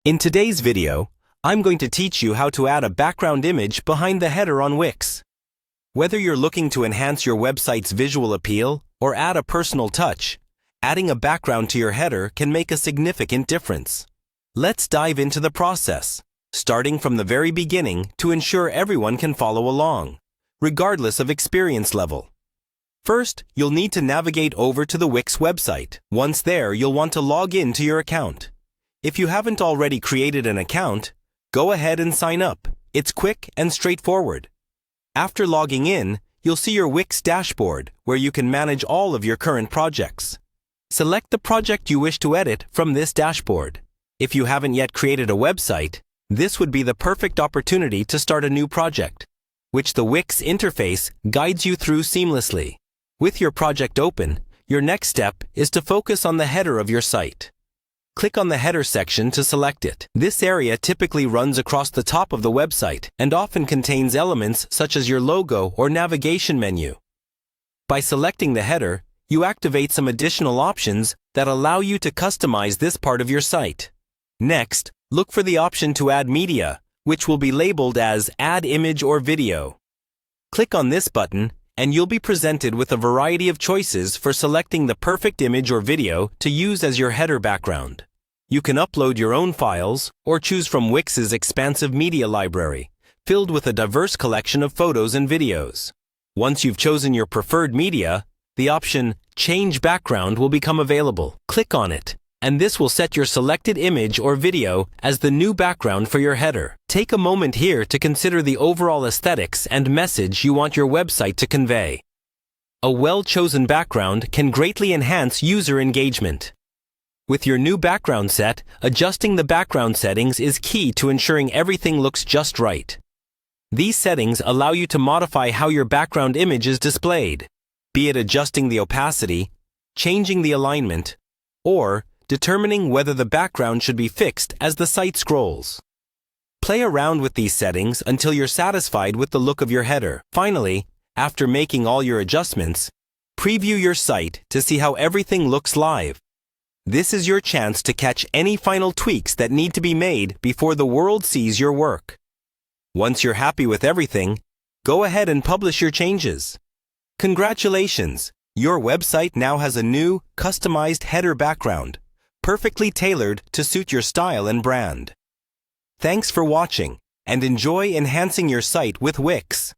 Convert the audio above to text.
In today's video, I'm going to teach you how to add a background image behind the header on Wix. Whether you're looking to enhance your website's visual appeal or add a personal touch, adding a background to your header can make a significant difference. Let's dive into the process, starting from the very beginning to ensure everyone can follow along, regardless of experience level. First, you'll need to navigate over to the Wix website. Once there, you'll want to log in to your account. If you haven't already created an account, go ahead and sign up. It's quick and straightforward. After logging in, you'll see your Wix dashboard where you can manage all of your current projects. Select the project you wish to edit from this dashboard. If you haven't yet created a website, this would be the perfect opportunity to start a new project, which the Wix interface guides you through seamlessly. With your project open, your next step is to focus on the header of your site. Click on the header section to select it. This area typically runs across the top of the website and often contains elements such as your logo or navigation menu. By selecting the header, you activate some additional options that allow you to customize this part of your site. Next, look for the option to add media, which will be labeled as Add Image or Video. Click on this button and you'll be presented with a variety of choices for selecting the perfect image or video to use as your header background. You can upload your own files or choose from Wix's expansive media library, filled with a diverse collection of photos and videos. Once you've chosen your preferred media, the option Change Background will become available. Click on it, and this will set your selected image or video as the new background for your header. Take a moment here to consider the overall aesthetics and message you want your website to convey. A well-chosen background can greatly enhance user engagement. With your new background set, adjusting the background settings is key to ensuring everything looks just right. These settings allow you to modify how your background image is displayed, be it adjusting the opacity, changing the alignment, or determining whether the background should be fixed as the site scrolls. Play around with these settings until you're satisfied with the look of your header. Finally, after making all your adjustments, preview your site to see how everything looks live. This is your chance to catch any final tweaks that need to be made before the world sees your work. Once you're happy with everything, go ahead and publish your changes. Congratulations! Your website now has a new, customized header background, perfectly tailored to suit your style and brand. Thanks for watching, and enjoy enhancing your site with Wix.